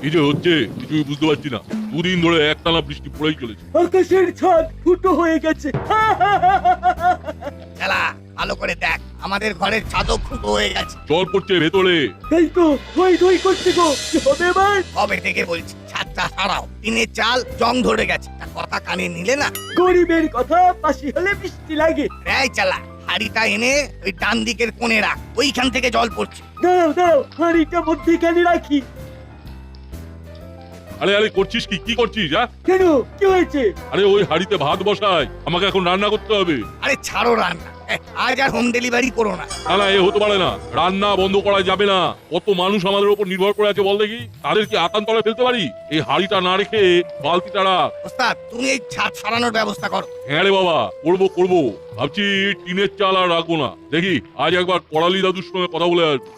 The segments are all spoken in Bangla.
এই যে হচ্ছে কিছুই বুঝতে পারছি না। দুদিন ধরে একটানা বৃষ্টি পড়েই চলেছে। আকাশের ছাদ ফুটো হয়ে গেছে। খেলা ভালো করে দেখ, আমাদের ঘরের ছাদও ফুটো হয়ে গেছে। জল পড়ছে ভেতরে। তাই তো ধই ধই করছে গো, কি হবে এবার? কবে থেকে বলছি ছাদটা সারাও, টিনের চাল জং ধরে গেছে, তা কথা কানে নিলে না। গরিবের কথা পাশি হলে বৃষ্টি লাগে। এই চালা, হাড়িটা এনে ওই ডান দিকের কোণে রাখ, ওইখান থেকে জল পড়ছে। দাঁড়াও দাঁড়াও, হাঁড়িটা মধ্যিখানে রাখি। আরে আরে করছিস কি? কি করছিস? কেন, কি হয়েছে? আরে ওই হাড়িতে ভাত বসায়, আমাকে এখন রান্না করতে হবে। আরে ছাড়ো রান্না, আজ আর হোম ডেলিভারি করো না। না না, এ হতে পারে না। রান্না বন্ধ করা যাবে না। কত মানুষ আমাদের উপর নির্ভর করে আছে বল দেখি। তাদের কি আতান তলায় ফেলতে পারি? এই হাড়িটা না রেখে বালতিটা রাখ। ওস্তাদ, তুমি এই ছাদ সারানোর ব্যবস্থা করো। হ্যাঁ রে বাবা, করবো করবো। ভাবছি টিনের চাল আর রাখবো না। দেখি আজ একবার পড়ালি দাদুর সঙ্গে কথা বলে আসবো।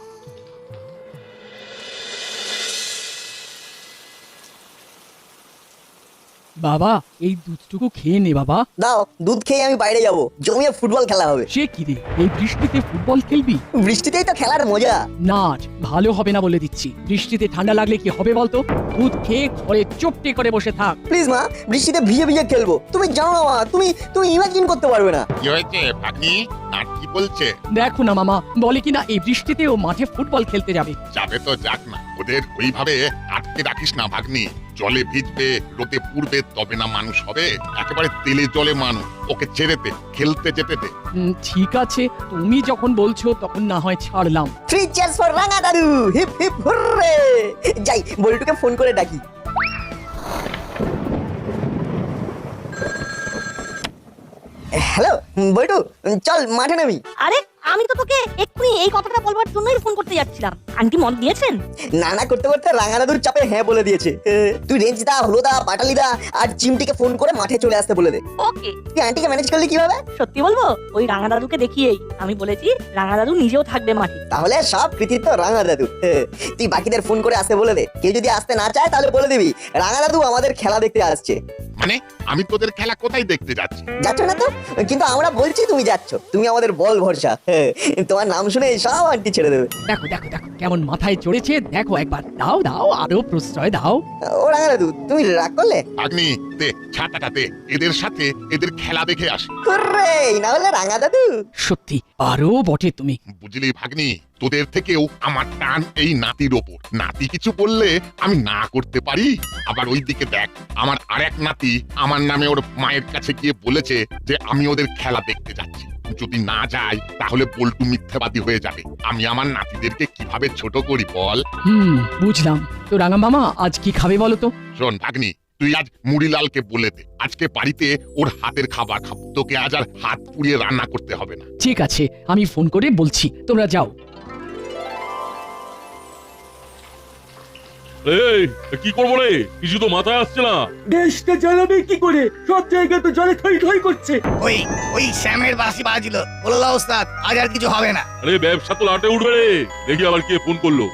বাবা, এই দুধটুকু খেয়ে নে বাবা। দাও, দুধ খেয়ে আমি বাইরে যাব, জমিয়ে ফুটবল খেলা হবে। সে কি রে, এই বৃষ্টিতে ফুটবল খেলবি? বৃষ্টিতেই তো খেলার মজা। না, ভালো হবে না বলে দিচ্ছি। বৃষ্টিতে ঠান্ডা লাগলে কি হবে বলতো? দুধ খেয়ে ঘরে চুপটি করে বসে থাক। প্লিজ মা, বৃষ্টিতে ভিজে ভিজে খেলবো। তুমি জানো না মা, তুমি তুমি ইমাজিন করতে পারবে না। কি হয়েছে ভাগ্নি? আর কি বলছে? দেখো না মামা, বলে কিনা এই বৃষ্টিতে ও মাঠে ফুটবল খেলতে যাবে। যাবে তো যাক না, ওদের ওইভাবে আটকে রাখিস না ভাগ্নি। জলে ভিজবে, রোদে পুড়বে, তবে না মানুষ হবে। একেবারে তেলে জলে মানুষ। ওকে ছেড়ে দে, খেলতে যেতে দে। ঠিক আছে, তুমি যখন বলছো তখন না হয় ছাড়লাম। 3 cheers for রাঙা দাদু, হিপ হিপ হুররে। যাই, বল্টুকে ফোন করে ডাকি। হ্যালো বল্টু, চল মাঠে নামি। আরে আমি তো তোকে এক্ষুনি এই কথাটা বলবার জন্যই ফোন করতে যাচ্ছিলাম। আন্টি মত দিয়েছেন? নানা করতে করতে রাঙা দাদুর চাপে হ্যাঁ বলে দিয়েছে। তুই রেঞ্জ দা, হলো দা, পাটালি দা আর চিমটিকে ফোন করে মাঠে চলে আসতে বলে দে। ওকে। তুই আন্টিকে ম্যানেজ করলি কিভাবে? সত্যি বলবো, ওই রাঙা দাদুকে দেখিয়েই আমি বলেছি রাঙা দাদু নিজেও থাকবে মাঠে। তাহলে সব কৃতিত্ব রাঙা দাদু। তুই বাকিদের ফোন করে আসতে বলে দে। কেউ যদি আসতে না চায় তাহলে বলে দিবি রাঙা দাদু আমাদের খেলা দেখতে আসছে। মানে আমি তোদের খেলা কোথায় দেখতে যাচ্ছি? যাচ্ছ না তো, কিন্তু আমরা বলছি তুমি যাচ্ছ। তুমি আমাদের বল ভরসা। তোমার নাম শুনে সব আন্টি ছেড়ে দেবে। দেখো দেখো দেখো কেমন মাথায় চড়েছে, দেখো একবার। দাও দাও, আরো প্রশ্রয় দাও। ও রাঙা দাদু, তুমি রাগ করলে? ভাগ্নি দে, ছাতাটা দে, এদের সাথে এদের খেলা দেখে আসি। হুররে, না হলে রাঙা দাদু। সত্যি আরো বটে তুমি। বুঝলি ভাগ্নি, তোদের থেকেও আমার টান এই নাতির ওপর। নাতি কিছু বললে আমি না করতে পারি। আবার ওই দিকে দেখ, আমার আরেক নাতি আমার নামে ওর মায়ের কাছে গিয়ে বলেছে যে আমি ওদের খেলা দেখতে যাচ্ছি। যদি না যাই তাহলে বল্টু মিথ্যাবাদী হয়ে যাবে। আমি আমার নাতিদেরকে কিভাবে ছোট করি বল? বুঝলাম। তো রাঙা মামা আজ কি খাবে বলো তো? শোন ভাগ্নি, তুই আজ মুড়িলালকে বলে দে আজকে বাড়িতে ওর হাতের খাবার খাবো। তোকে আজ আর হাত পুড়িয়ে রান্না করতে হবে না। ঠিক আছে, আমি ফোন করে বলছি, তোমরা যাও। এই কি করবো রে? কিছু তো মাথায় আসছে না। গ্যাসটা জ্বালাবে কি করে? সব জায়গায় তো জলে থই থই করছে। ওই ওই শ্যামের বাঁশি বাজলো, বললো ওস্তাদ আজ আর কিছু হবে না। আরে ব্যবসা তো লাটে উঠবে রে। দেখি আবার কে ফোন করলো।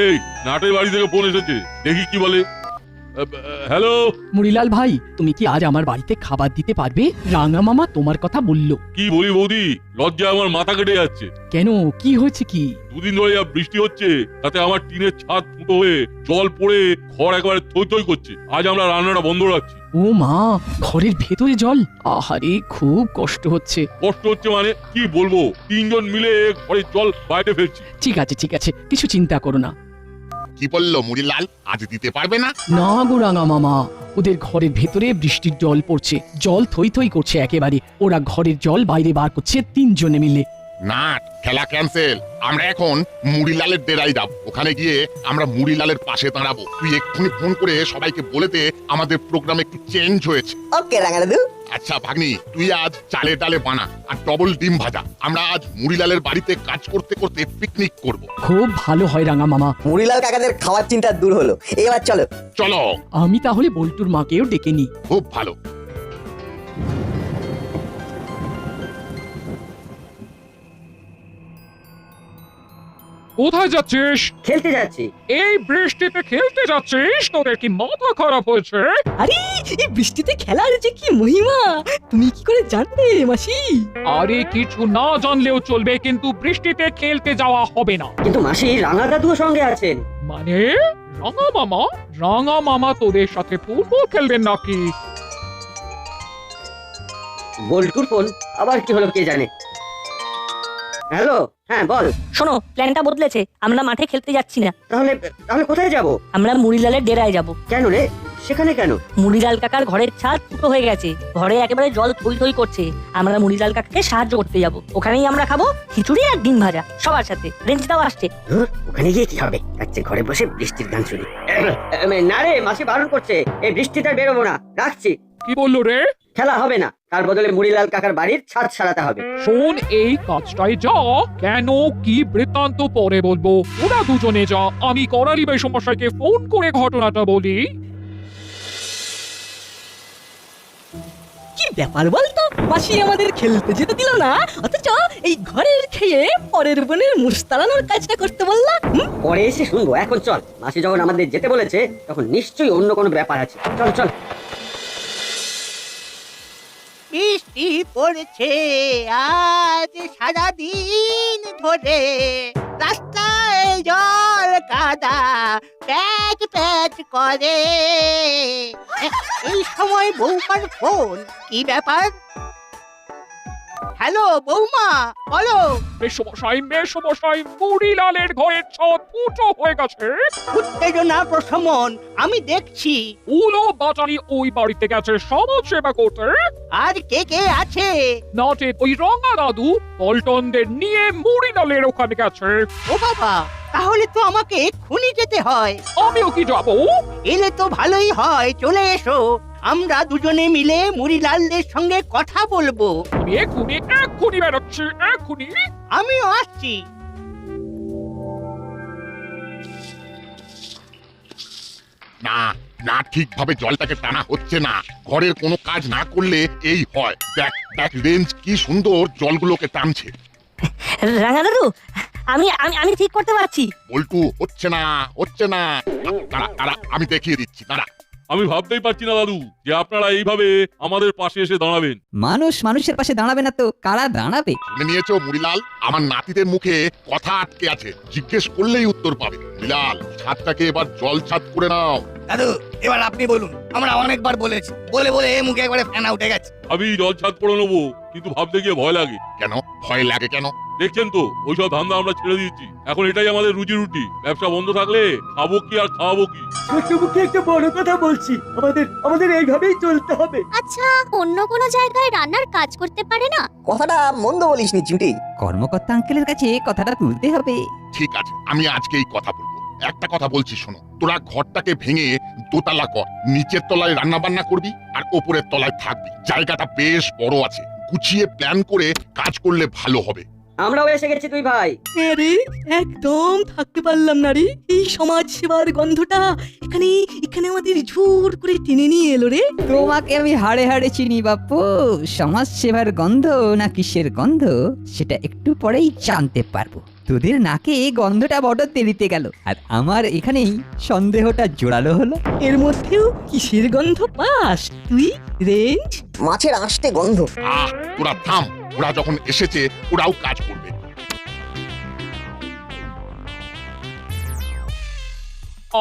এই নাটের বাড়ি থেকে ফোন এসেছে, দেখি কি বলে। হ্যালো মুড়িলাল ভাই, তুমি কি আজ আমার বাড়িতে খাবার দিতে পারবে? রাঙা মামা তোমার কথা বলল। কি বলি বৌদি, লজ্জা আমার মাথা কেটে যাচ্ছে। কেন, কি হয়েছে কি? দুদিন ধরে যা বৃষ্টি হচ্ছে তাতে আমার টিনের ছাদ ফুটো হয়ে জল পড়ে ঘর একেবারে থই থই করছে। আজ আমরা রান্নাটা বন্ধ রাখছি। ও মা, ঘরের ভেতরে জল? আহারে, খুব কষ্ট হচ্ছে। কষ্ট হচ্ছে মানে কি বলবো, তিনজন মিলে ঘরের জল বাইরে ফেলছি। ঠিক আছে ঠিক আছে, কিছু চিন্তা করো না। কি বললো মুড়িলাল, আজ দিতে পারবে না? না গো রাঙা মামা, ওদের ঘরের ভেতরে বৃষ্টির জল পড়ছে, জল থই থই করছে একেবারে। ওরা ঘরের জল বাইরে বার করছে তিনজনে মিলে। না, খেলা ক্যান্সেল। আমরা এখন মুড়িলালের ডেরাই যাব। ওখানে গিয়ে আমরা মুড়িলালের পাশে দাঁড়াবো। তুই এক্ষুনি ফোন করে সবাইকে বলে দে আমাদের প্রোগ্রাম একটু চেঞ্জ হয়েছে। ওকে রাঙা দাদু। আচ্ছা ভাগ্নি, তুই আজ চালে ডালে বানা আর ডবল ডিম ভাজা। আমরা আজ মুড়িলালের বাড়িতে কাজ করতে করতে পিকনিক করব। খুব ভালো হয় রাঙা মামা। মুড়িলাল কাকাদের খাওয়ার চিন্তা দূর হলো। এবার চলো। চলো। আমি তাহলে বল্টুর মাকেও ডেকে নিই। খুব ভালো। কোথায় যাচ্ছিস? খেলতে যাচ্ছি। এই বৃষ্টিতে খেলতে যাচ্ছিস? তোদের কি মাথা খারাপ হয়েছে? আরে এই বৃষ্টিতে খেলার যে কি মহিমা তুমি কি করে জানলে মাসি? আরে কিছু না জানলেও চলবে, কিন্তু বৃষ্টিতে খেলতে যাওয়া হবে না। কিন্তু মাসি রাঙা দাদুও সঙ্গে আছেন। মানে রাঙা মামা? রাঙা মামা তোদের সাথে ফুটবল খেলবেন নাকি? বল্টুর ফোন আবার কি হলো কে জানে। হ্যালো, হ্যাঁ বল। শোনো, প্ল্যানটা বদলেছে, আমরা মাঠে খেলতে যাচ্ছি না। তাহলে তাহলে কোথায় যাব? আমরা মুড়িলালের ডেরায় যাব। কেন রে, সেখানে কেন? মুড়িলাল কাকার ঘরের ছাদ ফুটো হয়ে গেছে, ঘরে একেবারে জল থই থই করছে। আমরা মুড়িলাল কাকাকে সাহায্য করতে যাব। ওখানেই আমরা খাবো খিচুড়ি আর ডিম ভাজা সবার সাথে। রেঞ্জটাও আসছে। ধুর, ওখানে গিয়ে কি হবে? আচ্ছা ঘরে বসে বৃষ্টির গান শুনি। না রে, মাসি বারণ করছে, এই বৃষ্টিতে বেরোবো না, রাখছি। কি বললো রে? খেলা হবে না, তার বদলে মুড়িলাল কাকার বাড়ির ছাদ সারাতে হবে। শোন, এই কাজটাই যা, কেন কি বৃত্তান্ত পরে বলবো। ওরা দুজনে যা, আমি করালি বেশ সমস্যাকে ফোন করে ঘটনাটা বলি। কি ব্যাপার বলতো, মাসি আমাদের খেলতে যেতে দিল না, অথচ এই ঘরের খেয়ে পরের বোনের মুষ তাড়ানোর কাজটা করতে বললাম। পরে এসে শুনবো, এখন চল। মাসি যখন আমাদের যেতে বলেছে তখন নিশ্চয়ই অন্য কোনো ব্যাপার আছে। চল চল। বৃষ্টি পড়ছে আজ সারাদিন ধরে, রাস্তায় জল কাদা প্যাচ প্যাচ করে। এই সময় বৌমার ফোন, কি ব্যাপার? হ্যালো বৌমা, বলো। মেসমশাই, মুড়িলালের ঘরের ছাদ ফুটো হয়ে গেছে। উত্তেজনা প্রশমন, আমি দেখছি। উলো বাজারি ওই বাড়িতে গেছে সমাজ সেবা করতে। আর কে কে আছে? নাটে ওই রঙা দাদু পল্টনদের নিয়ে মুড়িলালের ওখানে গেছে। ও বাবা, তাহলে তো আমাকে এক্ষুনি যেতে হয়। আমিও কি যাবো? এলে তো ভালোই হয়, চলে এসো। আমরা দুজনে মিলে মুড়িলালদের সঙ্গে কথা বলবো। আমি এক্ষুনি বেরোচ্ছি, এক্ষুনি। আমিও আসছি। না না, ঠিকভাবে জলটাকে টানা হচ্ছে না। ঘরের কোনো কাজ না করলে এই হয়। দেখ দেখ রেঞ্জ কি সুন্দর জলগুলোকে টানছে। রাঙা দাদু, আমি আমি আমি ঠিক করতে পারছি। বল্টু, হচ্ছে না হচ্ছে না। দাঁড়া দাঁড়া, আমি দেখিয়ে দিচ্ছি, দাঁড়া। আমি ভাবতেই পারছি না দাদু যে আপনারা এইভাবে আমাদের পাশে এসে দাঁড়াবেন। মানুষ মানুষের পাশে দাঁড়াবে না তো কারা দাঁড়াবে? শুনে নিয়েছো মুড়িলাল? আমার নাতিদের মুখে কথা আটকে আছে, জিজ্ঞেস করলেই উত্তর পাবে। মুড়িলাল, ছাদটাকে এবার জল ছাদ করে নাও। দাদু, এবার আপনি বলুন। আমরা অনেকবার বলেছি, বলে বলে মুখে একবারে ফেনা উঠে গেছে। আমি জল ছাদ করে নেবো, কিন্তু ভাবতে গিয়ে ভয় লাগে। কেন ভয় লাগে কেন? দেখছেন তো ওইসব ধান্দা আমরা ছেড়ে দিয়েছি। এখন এটাই আমাদের রুজি রুটি। ব্যবসা বন্ধ থাকলে খাবো কি আর খাওয়াবো কি? ছোট মুখে একটা বড় কথা বলছি, আমাদের এইভাবেই চলতে হবে। আচ্ছা, অন্য কোনো জায়গায় রান্নার কাজ করতে পারে না? কথাটা মন্দ বলিসনি চিমটি। কর্মকর্তা আঙ্কেলের কাছে কথাটা তুলতে হবে। ঠিক আছে, আমি আজকে এই কথা বলবো। একটা কথা বলছি শোনো, তোরা ঘরটাকে ভেঙে দোতলা কর। নিচের তলায় রান্না বান্না করবি আর ওপরের তলায় থাকবি। জায়গাটা বেশ বড় আছে, গুছিয়ে প্ল্যান করে কাজ করলে ভালো হবে। আমরাও এসে গেছি তুই ভাই। রে একদম থাকতে পারলাম না রে, এই সমাজ সেবার গন্ধটা এখানে এখানে আমাদের জোর করে টেনে নিয়ে এলো রে। তোমাকে আমি হাড়ে হাড়ে চিনি বাপু। সমাজ সেবার গন্ধ না কিসের গন্ধ সেটা একটু পরেই জানতে পারবো। তোদের নাকে গন্ধটা বড় দেরিতে গেল, আর আমার এখানেই সন্দেহটা জোরালো হলো। এর মধ্যেও কিসের গন্ধ পাস তুই রেঞ্জ? মাছের আঁশটে গন্ধ। তোরা থাম, ওরা যখন এসেছে ওরাও কাজ করবে।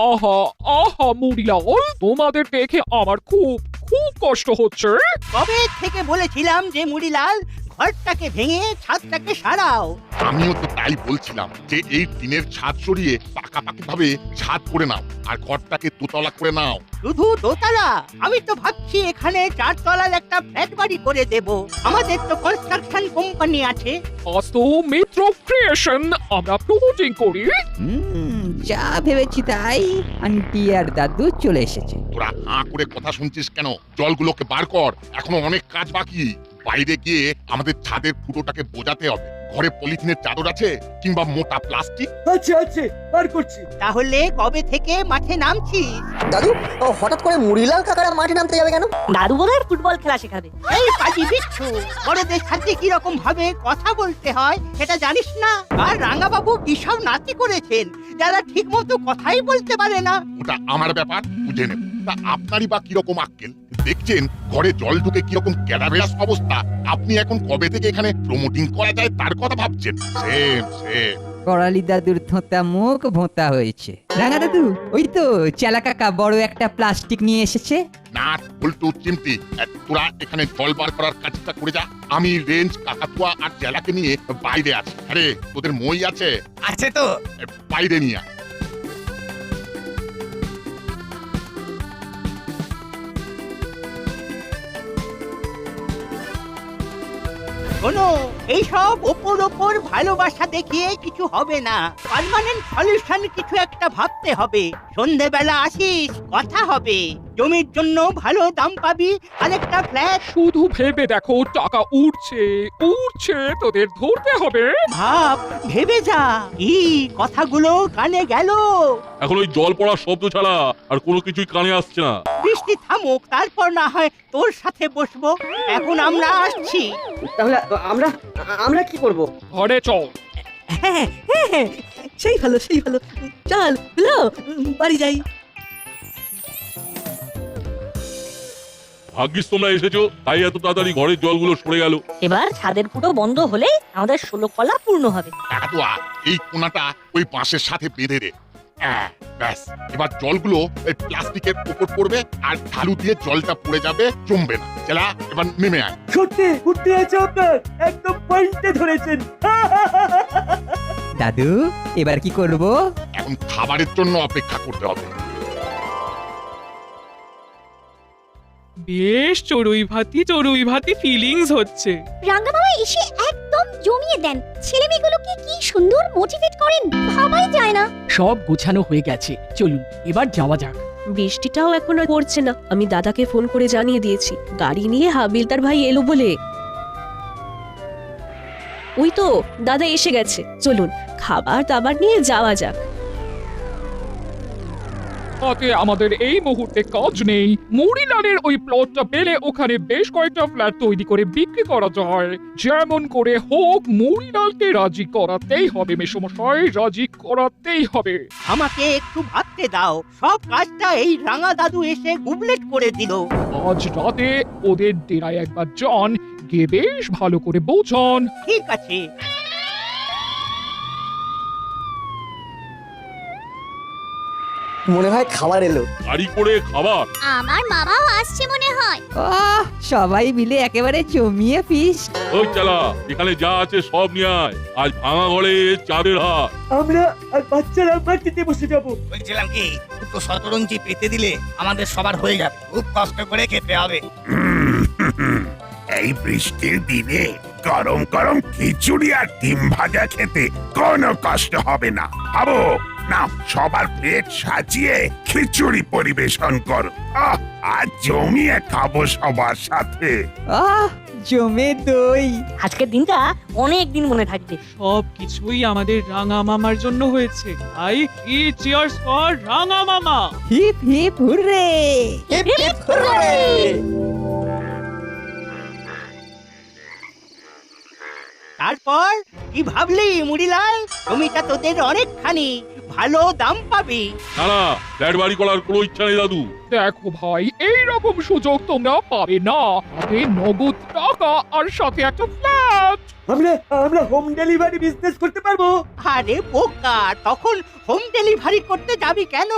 আহা আহা মুড়িলাল, তোমাদের দেখে আমার খুব কষ্ট হচ্ছে। কবে থেকে বলেছিলাম যে মুড়িলাল, ঘরটাকে ভেঙে ছাদটাকে সারাও। আমিও তো তাই বলছিলাম যে এই টিনের ছাদ সরিয়ে পাকাপাকি ভাবে ছাদ করে নাও আর ঘরটাকে দোতলা করে নাও। শুধু দোতলা? আমি তো ভাবছি এখানে 4 তলার একটা ফ্ল্যাট বাড়ি করে দেব। আমাদের তো কনস্ট্রাকশন কোম্পানি আছে। আস্তো মিত্র ক্রিয়েশন আমরা প্রমোটিং করি। যা ভেবেছি তাই, আন্টি আর দাদু চলে এসেছে। তোরা হাঁ করে কথা শুনছিস কেন? জলগুলোকে বার কর, এখনো অনেক কাজ বাকি। বাইরে গিয়ে আমাদের ছাদের ফুটোটাকে বোঝাতে হবে। ঘরে পলিথিনের চাদর আছে কিংবা মোটা প্লাস্টিক? আছে আছে, বার করছি। তাহলে কবে থেকে মাঠে নামছিস? দাদু, ও হঠাৎ করে মুড়িলাল কাকারা মাঠে নামতে যাবে কেন? দাদু বোধহয় ফুটবল খেলা শেখাবে। এই পাজি বিচ্ছু, বড়দের সাথে কি রকম ভাবে কথা বলতে হয় সেটা জানিস না? আর রাঙাবাবু কিসব নাতি করেছেন যারা ঠিক মতো কথাই বলতে পারে না। ওটা আমার ব্যাপার, বুঝে নেব। তা আপনারই বা কিরকম আক্কেল? দেখছেন ঘরে জল ঢুকে কিরকম ক্যাডাবেরাস অবস্থা। আপনি এখন কবে থেকে এখানে প্রমোটিং করা যায় তার কথা ভাবছেন? Same same. করালি দাদুর থোঁতা মুখ ভোঁতা হয়েছে। রাঙা দাদু, ওই তো চেলা কাকা বড় একটা প্লাস্টিক নিয়ে এসেছে। নাট বল্টু চিমটি, তোরা এখানে জল বার করার কাজটা করে যা। আমি রেঞ্জ কাকাতুয়া আর জেলাকে নিয়ে বাইরে আছি। আরে তোদের মই আছে? আছে তো। বাইরে নিয়ে আয়। শোনো, এইসব ওপর ওপর ভালোবাসা দেখিয়ে কিছু হবে না। পার্মানেন্ট সলিউশন কিছু একটা ভাবতে হবে। সন্ধেবেলা আসিস, কথা হবে। জমির জন্য ভালো দাম পাবি, আরেকটা ফ্ল্যাট। শুধু ভেবে দেখো, টাকা উঠছে উঠছে, তোদের ধরতে হবে। ভাব, ভেবে যা। কি কথাগুলো কানে গেল? এখন ওই জল পড়ার শব্দ ছাড়া আর কোনো কিছুই কানে আসছে না। বৃষ্টি থামুক, তারপর না হয় তোর সাথে বসবো। এখন আমরা আসছি। তাহলে আমরা আমরা কি করব? ঘরে চল। হ্যাঁ হ্যাঁ হ্যাঁ, সেই ভালো সেই ভালো। চল হলো, বাড়ি যাই। ভাগ্যিস তোমরা এসেছো, তাই এত তাড়াতাড়ি ঘরের জলগুলো সরে গেল। এবার ছাদের ফুটো বন্ধ হলে আমাদের 16 কলা পূর্ণ হবে। কাকাতুয়া, এই কোনাটা ওই বাঁশের সাথে বেঁধে দে। ব্যাস, এবার জলগুলো এই প্লাস্টিকের উপর পড়বে আর ঢালু দিয়ে জলটা পড়ে যাবে, জমবে না। চেলা, এবার নেমে আয়। সত্যি বুদ্ধি আছে আপনার, একদম পয়েন্টে ধরেছেন। দাদু, এবার কি করব? এখন খাবারের জন্য অপেক্ষা করতে হবে। বেশ চড়ুই ভাতি ফিলিংস হচ্ছে। রাঙ্গা বাবা এসে একদম জমিয়ে দেন। ছেলেমেয়েগুলোকে কি সুন্দর মোটিভেট করেন, ভাবাই যায় না। সব গোছানো হয়ে গেছে, চলুন এবার যাওয়া যাক। বৃষ্টিটাও এখনো পড়ছে না। আমি দাদাকে ফোন করে জানিয়ে দিয়েছি গাড়ি নিয়ে হাবিলদার ভাই এলো বলে। ওই তো দাদা এসে গেছে, চলুন খাবার দাবার নিয়ে যাওয়া যাক। তাতে আমাদের এই মুহূর্তে কাজ নেই। মুড়িলালের ওই প্লটটা পেলে ওখানে বেশ কয়েকটা ফ্ল্যাট তৈরি করে বিক্রি করা যায়। যেমন করে হোক মুড়িলালকে রাজি করাতেই হবে মেসমশাই, রাজি করাতেই হবে। আমাকে একটু ভাবতে দাও। সব কাজটা এই রাঙা দাদু এসে গুবলেট করে দিল। আজ রাতে ওদের ডেরায় একবার যান, গিয়ে বেশ ভালো করে বোঝান। ঠিক আছে। মনে হয় খাবার এলো। গাড়ি করে খাবার। আমার মামাও আসছে মনে হয়। সবাই মিলে একেবারে জমিয়ে ফিস্ট। ওই চালা, এখানে যা আছে সব নিয়ে আয়। আজ ভাঙা ঘরে চাঁদের হাট। আমরা আর বাচ্চারা মাটিতে বসে যাব। বলছিলাম কি, দুটো শতরঞ্জি পেতে দিলে আমাদের সবার হয়ে যাবে। খুব কষ্ট করে খেতে হবে। এই বৃষ্টির দিনে গরম গরম খিচুড়ি আর ডিম ভাজা খেতে কোনো কষ্ট হবে না। ভাবো না, সবার প্লেট সাজিয়ে খিচুড়ি পরিবেশন করো। আজ জমিয়ে খাবো সবার সাথে। জমে দই। আজকের দিনটা অনেক দিন মনে থাকবে। সব কিছুই আমাদের রাঙা মামার জন্য হয়েছে। তাই চিয়ার্স ফর রাঙা মামা। Hip hip hurray. Hip hip hurray. তারপর কি ভাবলি মুড়িলাল? জমিটা তোদের অনেকখানি, ভালো দাম পাবি। না না, ফ্ল্যাট বাড়ি করার কোনো ইচ্ছা নেই দাদু। দেখো ভাই, এই রকম সুযোগ তোমরা পাবে না। পাবে নগদ টাকা আর সাথে একটা ফ্ল্যাট। আমরা হোম ডেলিভারি বিজনেস করতে পারবো। আরে বোকা, তখন হোম ডেলিভারি করতে যাবি কেন?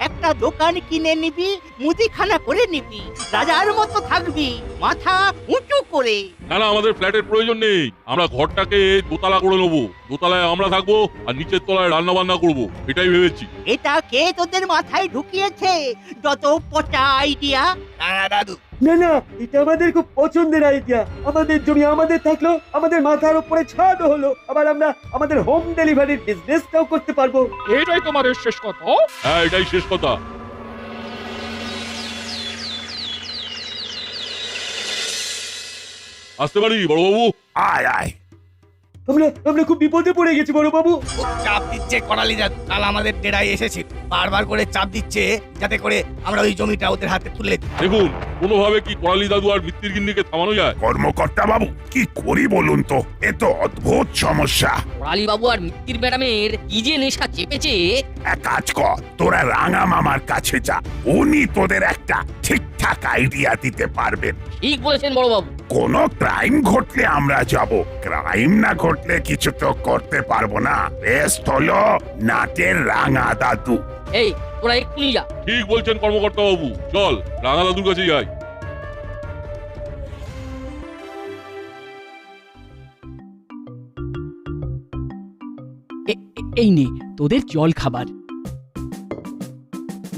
একটা দোকান কিনে নিবি, মুদিখানা করে নিবি, রাজার মতো থাকবি, মাথা উঁচু করে। না না, আমাদের ফ্ল্যাটের প্রয়োজন নেই। আমরা ঘরটাকে দোতলা করে নেবো। দোতলায় আমরা থাকবো আর নিচের তলায় রান্না বান্না করবো, এটাই ভেবেছি। এটা কে তোদের মাথায় ঢুকিয়েছে? যত পচা আইডিয়া। দাদু, না না, এটা আমাদের খুব পছন্দের আইডিয়া। আমাদের জমি আমাদের থাকলো, আমাদের মাথার উপরে ছাদ হলো, আবার আমরা আমাদের হোম ডেলিভারির বিজনেসটাও করতে পারবো। এটাই তোমাদের শেষ কথা? হ্যাঁ, এটাই শেষ কথা। আসতে পারি বড়বাবু? আয় আয়। আমরা খুব বিপদে পড়ে গেছি বড় বাবু। চাপ দিচ্ছে করালি দাদু, কাল আমাদের ডেরায় এসেছিল, বারবার করে চাপ দিচ্ছে যাতে করে আমরা ওই জমিটা ওদের হাতে তুলে দিই। দেখুন কোনোভাবে কি করালি দাদু আর মিত্তির গিন্নিকে থামানো যায়? কর্মকর্তা বাবু কি করি বলুন তো, এ তো অদ্ভুত সমস্যা। করালি বাবু আর মিত্তির ম্যাডামের কি যে নেশা চেপেছে। এক কাজ কর, তোরা রাঙা মামার কাছে যা, উনি তোদের একটা ঠিকঠাক আইডিয়া দিতে পারবেন। ঠিক বলেছেন বড় বাবু। কোনো ক্রাইম ঘটলে আমরা যাব, ক্রাইম না ঘটলে কিছু তো করতে পারবো না। বেস্ট হলো নাটের রাঙা দাদু। এই তোরা এক্ষুনি যা। ঠিক বলছেন কর্মকর্তা বাবু, চল রাঙা দাদুর কাছে যাই। এই নে তোদের জল খাবার,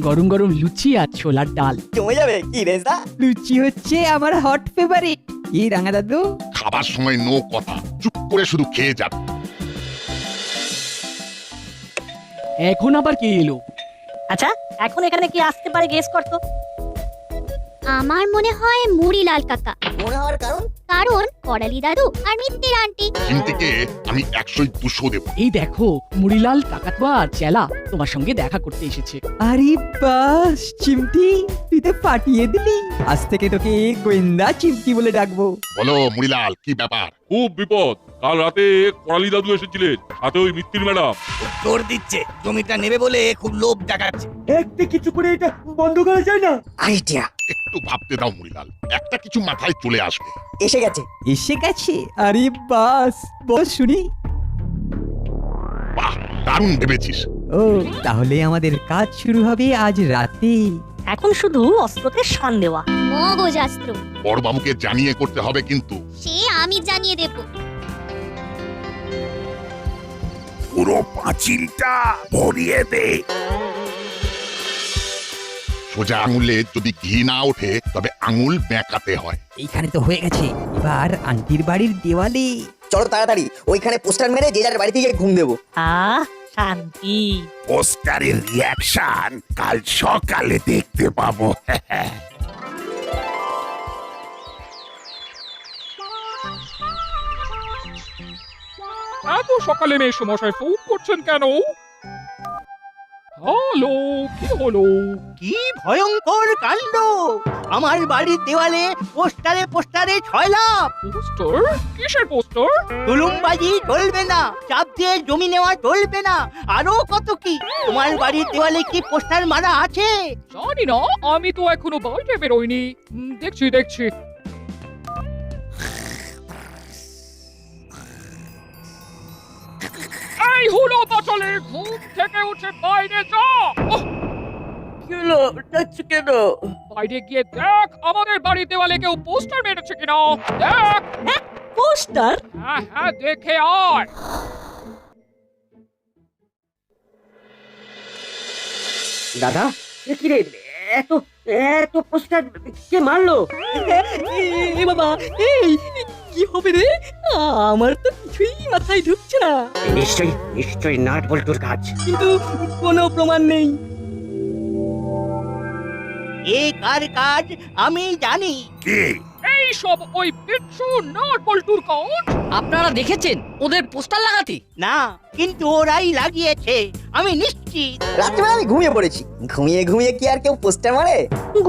গরম গরম লুচি আর ছোলার ডাল। জমে যাবে কি রেজদা? লুচি হচ্ছে আমার হট ফেভারিট। কি রাঙা দাদু? খাবার সময় নো কথা, চুপ করে শুধু খেয়ে যাবে। এখন আবার কে এলো? আচ্ছা এখন এখানে কি আসতে পারে গেস করতো? আমার মনে হয় মুড়িলাল কাকা। মনে হওয়ার কারণ? কারণ করালি দাদু আর মিত্তির আন্টি। চিমটিকে আমি 100-200 দেবো। এই দেখো মুড়িলাল কাকাতুয়া আর চেলা তোমার সঙ্গে দেখা করতে এসেছে। আরে বাস চিমটি, তুই তো পাঠিয়ে দিলি। আজ থেকে তোকে গোয়েন্দা চিমটি বলে ডাকবো। বলো মুড়িলাল, কি ব্যাপার? খুব বিপদ। কাল রাতে করালি দাদু এসেছিলেন, সাথে ওই মিত্তির ম্যাডাম। জোর দিচ্ছে, জমিটা নেবে বলে খুব লোভ দেখাচ্ছে। একটা কিছু করে এটা বন্ধ করা যায় না? আইডিয়া একটু ভাবতে দাও মুড়িলাল, একটা কিছু মাথায় চলে আসবে। এসে গেছে। এসে গেছে? আরে বাস, বস শুনি। বাহ, দারুণ ভেবেছিস। ও তাহলে আমাদের কাজ শুরু হবে আজ রাতে। এখন শুধু অস্ত্রতে শান দেওয়া। মগজাস্ত্র বড়বাবুকে জানিয়ে করতে হবে কিন্তু। সে আমি জানিয়ে দেব। পুরো পাঁচিলটা ভরিয়ে দে। সোজা আঙুলে যদি ঘি না ওঠে তবে আঙুল বেঁকাতে হয়। এইখানে তো হয়ে গেছে, এবার আন্টির বাড়ির দেওয়ালে। চলো তাড়াতাড়ি ওইখানে পোস্টার মেরে যে যার বাড়িতে গিয়ে ঘুম দেবো। শান্তি। পোস্টারের রিয়াকশন কাল সকালে দেখতে পাবো। এত সকালে মেয়ে মশাই ফোন করছেন কেন? হ্যালো, কি হলো? কি ভয়ঙ্কর কাণ্ড! আমার বাড়ির দেওয়ালে পোস্টারে পোস্টারে ছয়লাভ। পোস্টার? কিসের পোস্টার? তুলুমবাজি চলবে না, চাপ দিয়ে জমি নেওয়া চলবে না, আরো কত কি। তোমার বাড়ির দেওয়ালে কি পোস্টার মারা আছে? জানি না, আমি তো এখনো বাইরে বেরোইনি। দেখছি। এই হলো বাচালে, ঘুম থেকে উঠে বাইরে যা। কেন? বাইরে গিয়ে দেখ আমাদের বাড়ির দেওয়ালে কেউ পোস্টার মেরেছে কিনা। দেখ। পোস্টার? হ্যাঁ দেখে আয়। দাদা এ কি রে, এত এত পোস্টার কে মারলো? এ বাবা, এই কি হবে রে? আমার তো কিছুই মাথায় ঢুকছে না। নিশ্চয়ই নাট বল্টুর কাজ। কিন্তু কোনো প্রমাণ নেই। এ কার কাজ আমি জানি। কি? এই সব ওই বিচ্ছু নাট বল্টুর কাজ। আপনারা দেখেছেন ওদের পোস্টার লাগাতে? না, কিন্তু ওরাই লাগিয়েছে, আমি নিশ্চিত। রাত্রিবেলা আমি ঘুমিয়ে পড়েছি। ঘুমিয়ে কি আর কেউ পোস্টার মারে?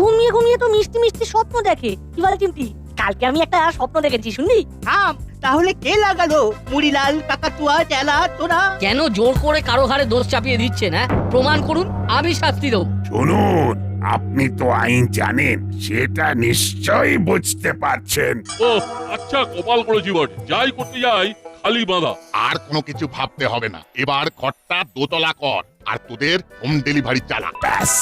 ঘুমিয়ে তো মিষ্টি মিষ্টি স্বপ্ন দেখে। কি বলে চিমটি? কালকে আমি একটা স্বপ্ন দেখেছি, শুনলি? থাম, তাহলে কে লাগালো? মুড়িলাল, কাকাতুয়া, চেলা, তোরা? কেন জোর করে কারো ঘাড়ে দোষ চাপিয়ে দিচ্ছেন? প্রমাণ করুন, আমি শাস্তি দেবো। শুনুন, আপনি তো আইন জানেন, সেটা নিশ্চয়ই বুঝতে পারছেন। ও আচ্ছা, কপাল করেছি বটে। যাই করতে যাই খালি বাঁধা। আর কোনো কিছু ভাবতে হবে না, এবার ঘরটা দোতলা কর আর তোদের হোম ডেলিভারি চালা। ব্যাস,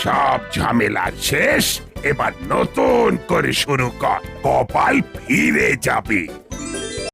সব ঝামেলা শেষ। এবার নতুন করে শুরু কর, কপাল ফিরে যাবে।